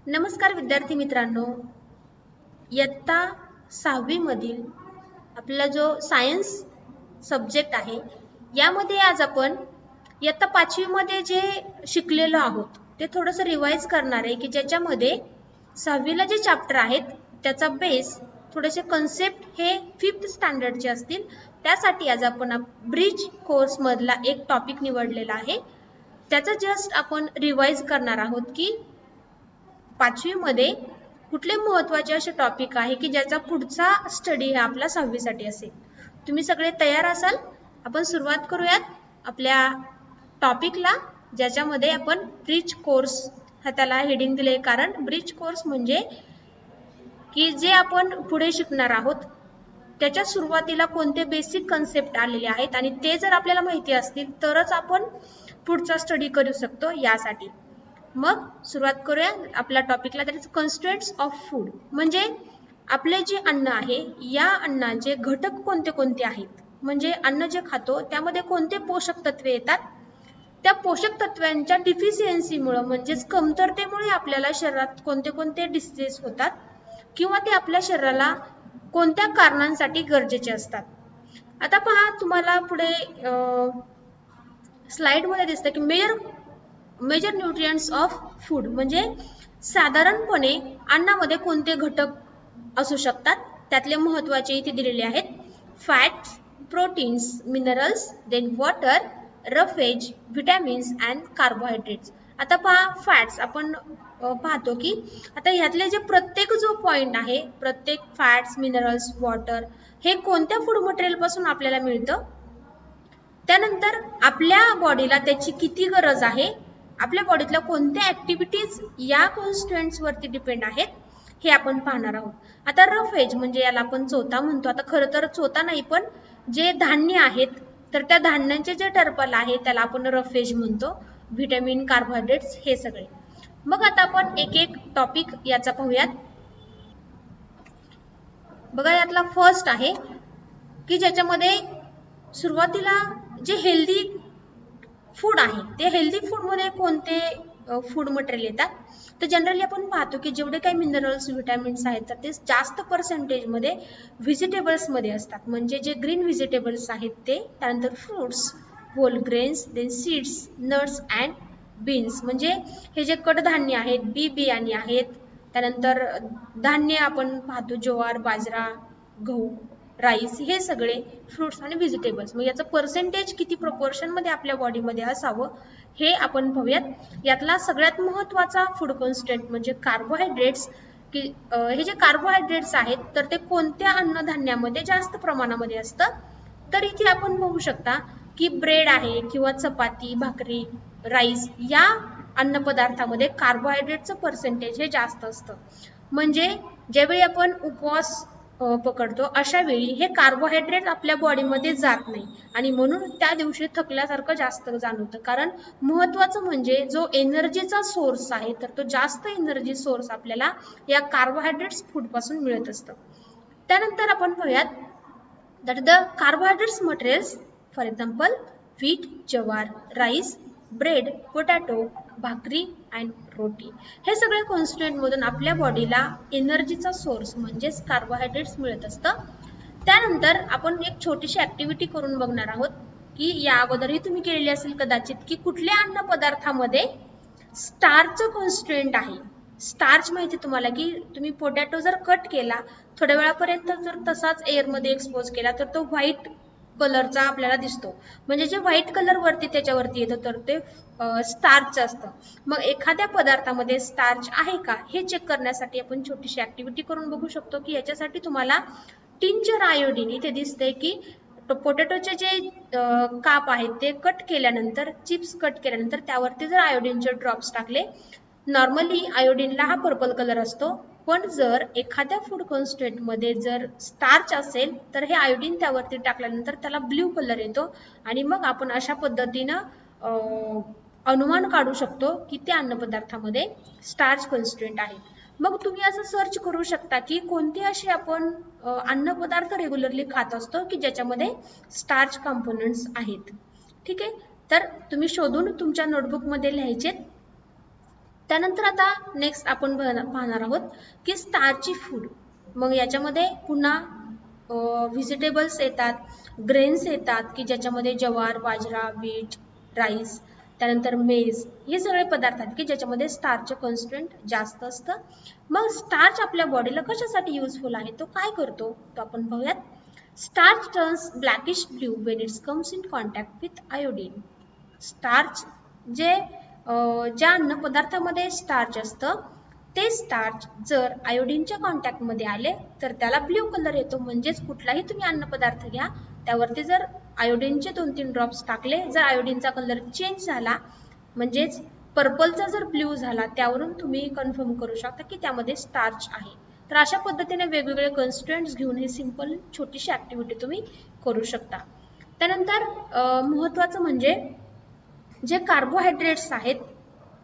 नमस्कार विद्यार्थी मित्रांनो, इयत्ता 6वी मधील आपला जो सायन्स सब्जेक्ट आहे यामध्ये आज आपण इयत्ता 5वी मध्ये जे शिकलेलो आहोत ते थोडंसं रिवाइज करणार आहे की ज्याच्यामध्ये 6वीला जे चॅप्टर आहेत त्याचा बेस थोडेसे कन्सेप्ट हे 5th स्टँडर्डचे असतील। त्यासाठी आज आपण ब्रिज कोर्स मधला एक टॉपिक निवडलेला आहे, त्याचा जस्ट आपण रिवाइज करणार आहोत की 5वी मध्ये कुठले महत्त्वाचे असे टॉपिक आहे की ज्याचा पुढचा स्टडी हा आपला 6वी साठी असेल। तुम्ही सगळे तयार असाल? आपण सुरुवात करूयात आपल्या टॉपिकला, ज्याच्यामध्ये आपण ब्रिज कोर्स हा त्याला हेडिंग दिले, कारण ब्रिज कोर्स म्हणजे की जे आपण पुढे शिकणार आहोत त्याच्या सुरुवातीला कोणते बेसिक कन्सेप्ट आलेले आहेत आणि ते जर आपल्याला माहिती असतील तरच आपण पुढचा स्टडी करू शकतो। यासाठी मग सुरुवात करूया आपल्या टॉपिकला, दॅट इज कन्स्टिट्यूएंट्स ऑफ फूड। म्हणजे आपले जे अन्न आहे या अन्नाचे घटक कोणते कोणते आहेत, म्हणजे अन्न जे खातो त्यामध्ये कोणते पोषक तत्वे येतात, त्या पोषक तत्वांच्या डिफिशियन्सीमुळे म्हणजेच कमतरतेमुळे आपल्याला शरीरात कोणते कोणते डिसीजेस होतात किंवा ते आपल्या शरीराला कोणत्या कारणांसाठी गरजेचे असतात। आता पहा, तुम्हाला पुढे स्लाइड मध्ये दिसतं की मेजर न्यूट्रिएंट्स ऑफ फूड, म्हणजे साधारणपणे अन्नामध्ये कोणते घटक असू शकतात त्यातले महत्त्वाचे इथे दिलेले आहेत। Fats, proteins, minerals, then water, roughage, vitamins and carbohydrates. आता पहा, फॅट्स आपण पाहतो की आता ह्यातले जे प्रत्येक जो पॉइंट आहे, प्रत्येक फॅट्स, मिनरल्स, वॉटर हे कोणत्या फूड मटेरियल पासून आपल्याला मिळतं, त्यानंतर आपल्या बॉडीला त्याची किती गरज आहे, आपल्या बॉडीतल्या कोणत्या ऍक्टिव्हिटीज या कॉन्स्टिट्युएंट्स वरती डिपेंड आहेत हे आपण पाहणार आहोत। आता रफेज म्हणजे याला आपण चोथा म्हणतो। आता खरं तर चोथा नाही, पण जे धान्य आहेत तर त्या धान्यांचे जे टर्पल आहे त्याला आपण रफेज म्हणतो। व्हिटॅमिन, कार्बोहायड्रेट्स हे सगळे। मग आता आपण एक एक टॉपिक याचा पाहूयात। बघा, यातला फर्स्ट आहे की ज्याच्यामध्ये सुरुवातीला जे हेल्दी फूड आहे ते हेल्दी फूड मध्ये कोणते फूड मटेरियल येतात, तर जनरली आपण पाहतो की जेवढे काही मिनरल्स, विटॅमिन्स आहेत तर ते जास्त पर्सेंटेज मध्ये व्हेजिटेबल्स मध्ये असतात, म्हणजे जे ग्रीन व्हेजिटेबल्स आहेत ते, त्यानंतर fruits, whole grains, then seeds, nuts and beans, म्हणजे हे जे कडधान्य आहेत, बी बियाणे आहेत, त्यानंतर धान्य आपण पाहतो ज्वार, बाजरा, गहू, राईस हे सगळे फ्रुट्स आणि व्हेजिटेबल्स। मग याचं पर्सेंटेज किती प्रोपोर्शन मध्ये आपल्या बॉडीमध्ये असावं हे आपण पाहूयात। यातला सगळ्यात महत्त्वाचा फूड कॉन्स्टिट्युएंट म्हणजे कार्बोहायड्रेट्स, की हे जे कार्बोहायड्रेट्स आहेत तर ते कोणत्या अन्नधान्यामध्ये जास्त प्रमाणामध्ये असतं, तर इथे आपण बघू शकता की ब्रेड आहे किंवा चपाती, भाकरी, राईस या अन्न पदार्थामध्ये कार्बोहायड्रेटचं पर्सेंटेज हे जास्त असतं। म्हणजे ज्यावेळी आपण उपवास पकडतो अशा वेळी हे कार्बोहायड्रेट आपल्या बॉडीमध्ये जात नाही आणि म्हणून त्या दिवशी थकल्यासारखं जास्त जाणवतं, कारण महत्त्वाचं म्हणजे जो एनर्जीचा सोर्स आहे तर तो जास्त एनर्जी सोर्स आपल्याला या कार्बोहायड्रेट्स फूड पासून मिळत असतं। त्यानंतर आपण पाहूयात that the carbohydrates materials, for example wheat, jowar, rice, bread, potato, भाकरी अँड रोटी, हे सगळ्या कॉन्स्टिट्युएंट मधून आपल्या बॉडीला एनर्जीचा सोर्स म्हणजेच कार्बोहायड्रेट्स मिळत असतं। त्यानंतर आपण एक छोटीशी ऍक्टिव्हिटी करून बघणार आहोत की या अगोदरही तुम्ही केलेली असेल कदाचित, की कुठल्या अन्न पदार्थामध्ये स्टार्चचं कॉन्स्टिट्युएंट आहे। स्टार्च माहिती तुम्हाला की तुम्ही पोटॅटो जर कट केला थोड्या वेळापर्यंत जर तसाच एअर मध्ये एक्सपोज केला तर तो व्हाईट कलरचा आपल्याला दिसतो, म्हणजे जे व्हाईट कलर वरती त्याच्यावरती येतं तर ते स्टार्च असतं। मग एखाद्या पदार्थामध्ये स्टार्च आहे का हे चेक करण्यासाठी आपण छोटीशी ऍक्टिव्हिटी करून बघू शकतो की याच्यासाठी तुम्हाला टिंचर आयोडीन इथे दिसतंय की पोटॅटोचे जे काप आहेत ते कट केल्यानंतर, चिप्स कट केल्यानंतर त्यावरती जर आयोडीनचे ड्रॉप्स टाकले, नॉर्मली आयोडीनला हा पर्पल कलर असतो, पण जर एखाद्या फूड कॉन्स्टिट्युएंट मध्ये जर स्टार्च असेल तर हे आयोडीन त्यावरती टाकल्यानंतर त्याला ब्ल्यू कलर येतो आणि मग आपण अशा पद्धतीनं अनुमान काढू शकतो की त्या अन्नपदार्थामध्ये स्टार्च कॉन्स्टिट्युएंट आहे। मग तुम्ही असं सर्च करू शकता की कोणते असे आपण अन्नपदार्थ रेग्युलरली खात असतो की ज्याच्यामध्ये स्टार्च कंपोनेंट्स आहेत। ठीक आहे, तर तुम्ही शोधून तुमच्या नोटबुक मध्ये लिहायचे। त्यानंतर आता नेक्स्ट आपण पाहणार आहोत की स्टार्ची फूड. मग याच्यामध्ये पुन्हा व्हेजिटेबल्स येतात, ग्रेन्स येतात की ज्याच्यामध्ये ज्वार, बाजरा, व्हीट, राईस, त्यानंतर मेज, हे सगळे पदार्थ आहेत की ज्याच्यामध्ये स्टार्चचे कॉन्स्टंट जास्त असतं. मग स्टार्च आपल्या बॉडीला कशासाठी युजफुल आहे, तो काय करतो तो आपण पाहूयात. Starch turns blackish blue when it's comes in contact with iodine. Starch ज्या अन्न पदार्थामध्ये स्टार्च असतं ते स्टार्च जर आयोडीनच्या कॉन्टॅक्टमध्ये आले तर त्याला ब्ल्यू कलर येतो. म्हणजेच कुठलाही तुम्ही अन्नपदार्थ घ्या, त्यावरती जर आयोडीनचे 2-3 ड्रॉप्स टाकले, जर आयोडीनचा कलर चेंज झाला म्हणजेच पर्पलचा जर ब्ल्यू झाला, त्यावरून तुम्ही कन्फर्म करू शकता की त्यामध्ये स्टार्च आहे. तर अशा पद्धतीने वेगवेगळे कन्स्टिट्युएंट्स घेऊन हे सिंपल छोटीशी ऍक्टिव्हिटी तुम्ही करू शकता. त्यानंतर महत्त्वाचं म्हणजे जे कार्बोहायड्रेट्स आहेत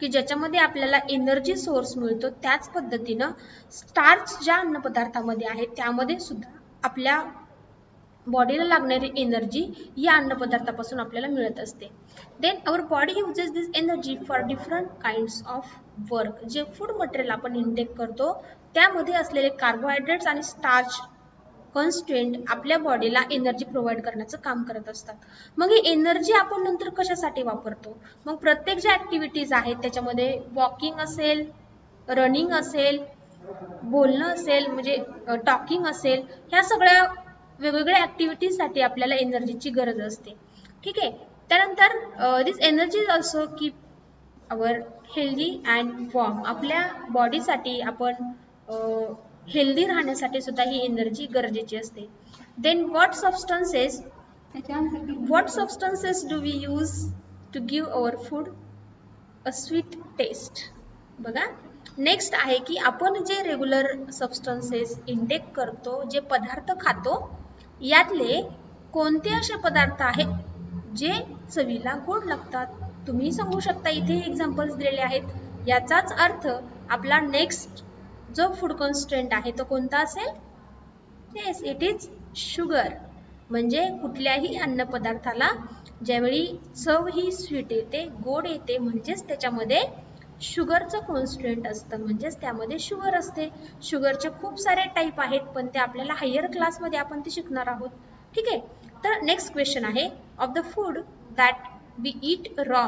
की ज्याच्यामध्ये आपल्याला एनर्जी सोर्स मिळतो, त्याच पद्धतीनं स्टार्च ज्या अन्नपदार्थामध्ये आहे त्यामध्ये सुद्धा आपल्या बॉडीला लागणारी एनर्जी या अन्नपदार्थापासून आपल्याला मिळत असते. Then our body uses this energy for different kinds of work. जे फूड मटेरियल आपण इनटेक करतो त्यामध्ये असलेले कार्बोहायड्रेट्स आणि स्टार्च कॉन्स्टंट आपल्या बॉडीला एनर्जी प्रोव्हाइड करण्याचं काम करत असतात. मग ही एनर्जी आपण नंतर कशासाठी वापरतो, मग प्रत्येक ज्या ऍक्टिव्हिटीज आहेत त्याच्यामध्ये वॉकिंग असेल, रनिंग असेल, बोलणं असेल म्हणजे टॉकिंग असेल, ह्या सगळ्या वेगवेगळ्या ऍक्टिव्हिटीजसाठी आपल्याला एनर्जीची गरज असते. ठीक आहे. त्यानंतर this energy is also keep our healthy and warm. आपल्या बॉडीसाठी आपण हेल्दी राहण्यासाठी सुद्धा ही एनर्जी गरजेची असते. Then what substances do we use to give our food a sweet taste. बघा, नेक्स्ट आहे की आपण जे रेग्युलर सबस्टन्सेस इंटेक करतो, जे पदार्थ खातो, यातले कोणते असे पदार्थ आहेत जे चवीला गोड लागतात. तुम्ही सांगू शकता, इथे एक्झाम्पल्स दिलेले आहेत. याचाच अर्थ आपला नेक्स्ट जो फूड कॉन्स्टंट आहे तो कोणता असेल, येस इट इज शुगर. म्हणजे कुठल्याही अन्नपदार्थाला ज्यावेळी चव ही स्वीट येते, गोड येते, म्हणजेच त्याच्यामध्ये शुगरचं कॉन्स्टंट असतं, म्हणजेच त्यामध्ये शुगर असते. शुगरचे खूप सारे टाईप आहेत, पण ते आपल्याला हायर क्लासमध्ये आपण ते शिकणार आहोत. ठीक आहे. तर नेक्स्ट क्वेश्चन आहे, of the food that we eat raw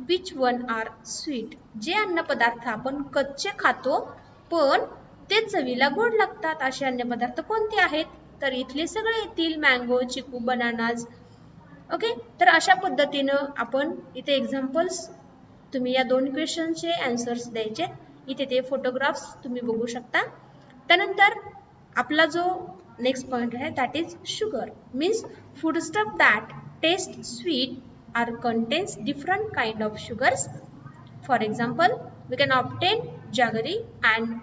which one are sweet. जे अन्नपदार्थ आपण कच्चे खातो पण ते चवीला गोड लागतात, असे अन्नपदार्थ कोणते आहेत, तर इथले सगळे येतील, मँगो, चिकू, बनानाज. ओके. तर अशा पद्धतीनं आपण इथे एक्झाम्पल्स, तुम्ही या 2 क्वेश्चनचे आन्सर्स द्यायचे. इथे ते फोटोग्राफ्स तुम्ही बघू शकता. त्यानंतर आपला जो नेक्स्ट पॉइंट आहे that is sugar. Means foodstuff that taste sweet or contains different kind of sugars. For example, we can obtain jaggery and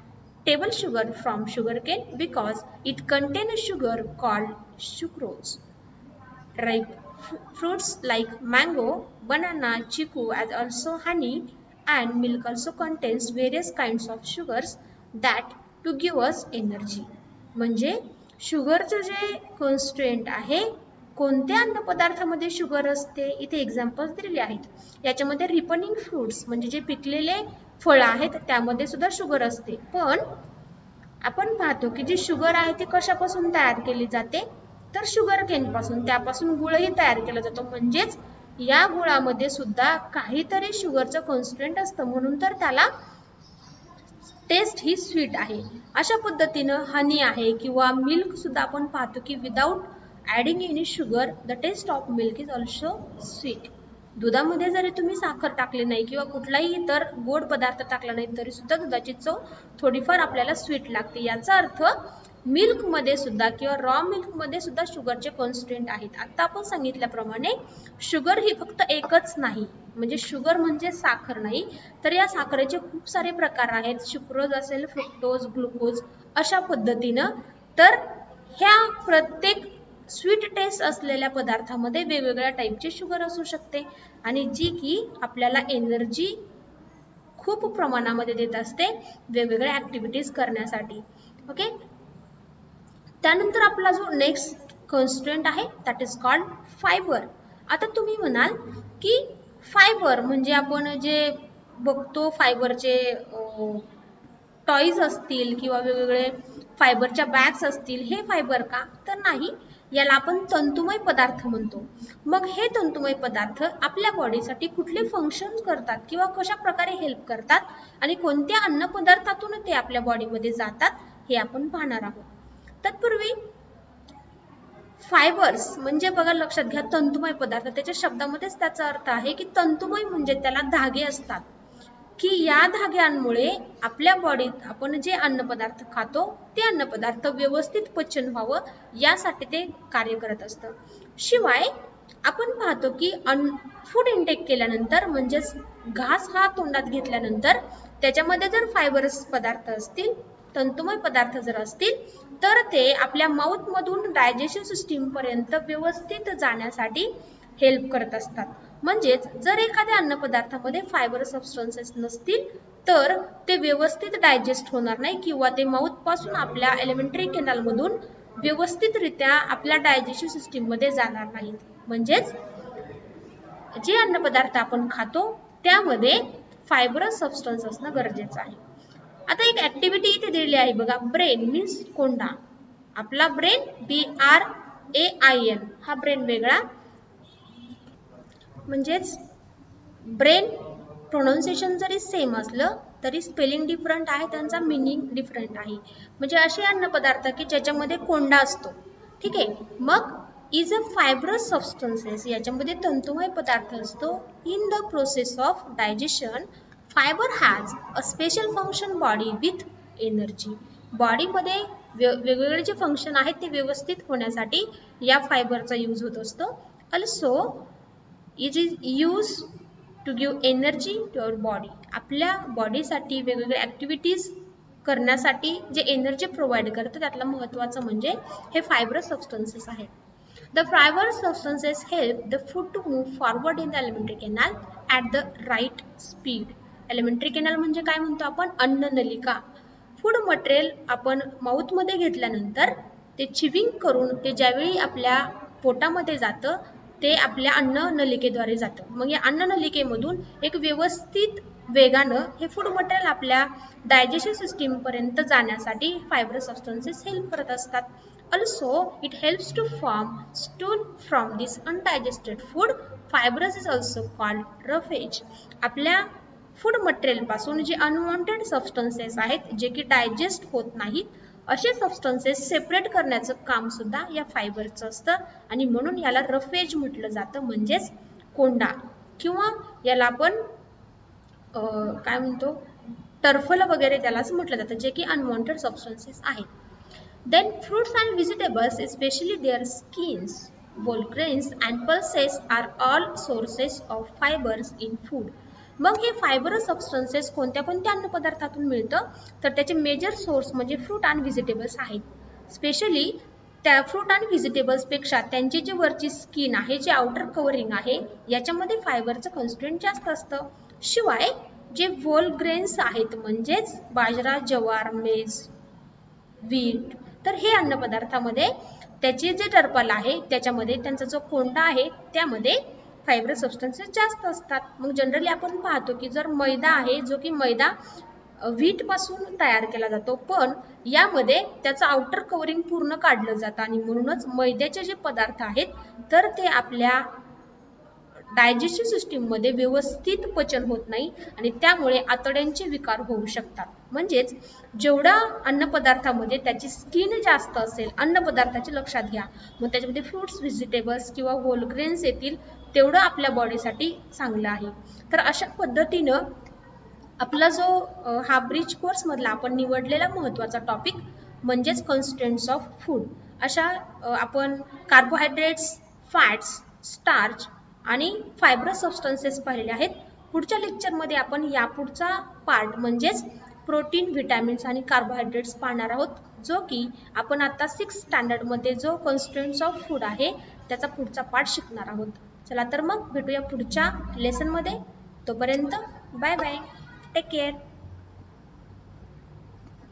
table sugar from sugarcane because it contains sugar called sucrose. Ripe fruits like mango, banana, chiku, as also honey and milk also contains various kinds of sugars that to give us energy. म्हणजे शुगरचं जे constant आहे, कोणत्या अन्नपदार्थामध्ये sugar असते, इथे examples दिलेले आहेत. याच्यामध्ये ripening fruits म्हणजे जे पिकलेले फळं आहेत त्यामध्ये सुद्धा शुगर असते. पण आपण पाहतो की जी शुगर आहे ती कशापासून तयार केली जाते, तर शुगर केन पासून. त्यापासून गुळही तयार केला जातो, म्हणजेच या गुळामध्ये सुद्धा काहीतरी शुगरचं कॉन्स्टंट असतं, म्हणून तर त्याला टेस्ट ही स्वीट आहे. अशा पद्धतीनं हनी आहे किंवा मिल्क सुद्धा आपण पाहतो की without adding any sugar the taste of milk is also sweet. दुधामध्ये जरी तुम्ही साखर टाकली नाही किंवा कुठलाही इतर गोड पदार्थ टाकला नाही तरी सुद्धा दुधाची चव थोडीफार आपल्याला स्वीट लागते. याचा अर्थ मिल्कमध्ये सुद्धा किंवा रॉ मिल्कमध्ये सुद्धा शुगरचे कॉन्स्टंट आहेत. आता आपण सांगितल्याप्रमाणे शुगर ही फक्त एकच नाही, म्हणजे शुगर म्हणजे साखर नाही, तर या साखरेचे खूप सारे प्रकार आहेत. सुक्रोज असेल, फ्रुक्टोज, ग्लुकोज, अशा पद्धतीनं. तर ह्या प्रत्येक स्वीट टेस्ट असलेल्या पदार्थामध्ये वेगवेगळ्या टाईपचे शुगर असू शकते आणि जी की आपल्याला एनर्जी खूप प्रमाणामध्ये देत असते वेगवेगळ्या ऍक्टिव्हिटीज करण्यासाठी. ओके. त्यानंतर आपला जो नेक्स्ट कॉन्स्टंट आहे दॅट इज कॉल्ड फायबर. आता तुम्ही म्हणाल की फायबर म्हणजे आपण जे बघतो फायबरचे टॉईज असतील किंवा वेगवेगळे फायबरच्या बॅग्स असतील, हे फायबर का? तर नाही, याला आपण तंतुमय पदार्थ म्हणतो. मग हे तंतुमय पदार्थ आपल्या बॉडीसाठी कुठले फंक्शन करतात किंवा कशा प्रकारे हेल्प करतात आणि कोणत्या अन्न पदार्थातून ते आपल्या बॉडीमध्ये जातात हे आपण पाहणार आहोत. तत्पूर्वी फायबर्स म्हणजे बघा, लक्षात घ्या, तंतुमय पदार्थ, त्याच्या शब्दामध्येच त्याचा अर्थ आहे की तंतुमय म्हणजे त्याला धागे असतात की या धाग्यांमुळे आपल्या बॉडीत आपण जे अन्नपदार्थ खातो ते अन्नपदार्थ व्यवस्थित पचन व्हावं यासाठी ते कार्य करत असतं. शिवाय आपण पाहतो की फूड इंटेक केल्यानंतर म्हणजेच घास हा तोंडात घेतल्यानंतर त्याच्यामध्ये जर फायबरस पदार्थ असतील, तंतुमय पदार्थ जर असतील, तर ते आपल्या माउथ मधून डायजेशन सिस्टीम पर्यंत व्यवस्थित जाण्यासाठी हेल्प करत असतात. म्हणजेच जर एखाद्या अन्नपदार्थामध्ये फायबर सबस्टन्सेस नसतील तर ते व्यवस्थित डायजेस्ट होणार नाही किंवा ते माउथ पासून आपल्या एलिमेंटरी कॅनल मधून व्यवस्थितरित्या आपल्या डायजेशन सिस्टीम मध्ये जाणार नाहीत. म्हणजेच जे अन्नपदार्थ आपण खातो त्यामध्ये फायबर सबस्टन्स असणं गरजेचं आहे. आता एक ऍक्टिव्हिटी इथे दिलेली आहे बघा, ब्रेन मीन्स कोंडा. आपला ब्रेन BRAIN हा ब्रेन वेगळा, म्हणजेच ब्रेन प्रोनाउन्सिएशन जरी सेम असलं तरी स्पेलिंग डिफरंट आहे, त्यांचा मीनिंग डिफरंट आहे. म्हणजे असे अन्न पदार्थ की ज्याच्यामध्ये कोंडा असतो, ठीक आहे. मग इज अ फायब्रस सबस्टन्सेस, याच्यामध्ये तंतुमय पदार्थ असतो. In the process of digestion fibre has a special function body with energy. बॉडीमध्ये वेगवेगळे जे फंक्शन आहेत ते व्यवस्थित होण्यासाठी या फायबरचा यूज होत असतो. Also it is use to give energy to our body. आपल्या बॉडीसाठी वेगवेगळे ॲक्टिव्हिटीज करण्यासाठी जे एनर्जी प्रोव्हाइड करतं त्यातलं महत्त्वाचं म्हणजे हे फायबर सबस्टन्सेस आहेत. The fiber substances help the food to move forward in the alimentary canal at the right speed. Alimentary canal म्हणजे काय म्हणतो आपण? अन्न नलिका. फूड मटेरियल आपण माउथ मध्ये घेतल्यानंतर ते चिविंग करून ते ज्यावेळी आपल्या पोटामध्ये जातं ते आपल्या अन्न नलिकेद्वारे जातं. मग या अन्न नलिकेमधून एक व्यवस्थित वेगानं हे फूड मटेरियल आपल्या डायजेशन सिस्टीम पर्यंत जाण्यासाठी फायबर सबस्टन्सेस हेल्प करत असतात. Also, it helps to form stool from this undigested food. Fibrous is also called roughage. आपल्या फूड मटेरियल पासून जे अनवॉन्टेड सबस्टन्सेस आहेत जे की डायजेस्ट होत नाहीत असे सबस्टन्सेस सेपरेट करण्याचं काम सुद्धा या फायबरचं असतं आणि म्हणून याला रफेज म्हटलं जातं, म्हणजेच कोंडा, किंवा याला आपण काय म्हणतो, टर्फल वगैरे त्यालाच म्हटलं जातं, जे की अनवॉन्टेड सबस्टन्सेस आहेत. Then fruits and vegetables, especially their skins, whole grains and pulses are all sources of fibers in food. मग हे फायबर सबस्टन्सेस कोणत्या कोणत्या अन्नपदार्थातून मिळतं तर त्याचे मेजर सोर्स म्हणजे फ्रूट आणि व्हेजिटेबल्स आहेत. स्पेशली त्या फ्रूट आणि व्हेजिटेबल्स पेक्षा त्यांची जी वरची स्किन आहे, जे आउटर कव्हरिंग आहे, याच्यामध्ये फायबरचं कन्स्टेंट जास्त असतं. शिवाय जे व्होल ग्रेन्स आहेत म्हणजेच बाजरा, ज्वार, मेज, व्हीट, तर हे अन्नपदार्थामध्ये त्याचे जे टर्पल आहे त्याच्यामध्ये त्यांचा जो कोंडा आहे त्यामध्ये फायबर सबस्टन्सेस जास्त असतात. मग जनरली आपण पाहतो की जर मैदा आहे, जो की मैदा व्हीट पासून तयार केला जातो, पण यामध्ये त्याचं आउटर कव्हरिंग पूर्ण काढलं जातं आणि म्हणूनच मैद्याचे जे पदार्थ आहेत तर ते आपल्या डायजेशन सिस्टीम मध्ये व्यवस्थित पचन होत नाही आणि त्यामुळे आतड्यांचे विकार होऊ शकतात. म्हणजेच जेवढा अन्नपदार्थामध्ये त्याची स्किन जास्त असेल अन्नपदार्थाचे, लक्षात घ्या, मग त्याच्यामध्ये फ्रूट्स, व्हेजिटेबल्स किंवा होल ग्रेन्स येतील तेवढं आपल्या बॉडीसाठी चांगलं आहे. तर अशा पद्धतीनं आपला जो हा ब्रिज कोर्स मधला आपण निवडलेला महत्त्वाचा टॉपिक म्हणजेच कन्स्टेंट्स ऑफ फूड, अशा आपण कार्बोहायड्रेट्स, फॅट्स, स्टार्च आणि फायबर सबस्टन्सेस पाहिले आहेत. पुढच्या लेक्चरमध्ये आपण यापुढचा पार्ट म्हणजेच प्रोटीन, व्हिटॅमिन्स आणि कार्बोहायड्रेट्स पाहणार आहोत, जो की आपण आता 6th स्टँडर्डमध्ये जो कन्स्टेंट्स ऑफ फूड आहे त्याचा पुढचा पार्ट शिकणार आहोत. चला तर मग भेटूया पुढच्या लेसनमध्ये. तोपर्यंत बाय बाय, टेक केअर.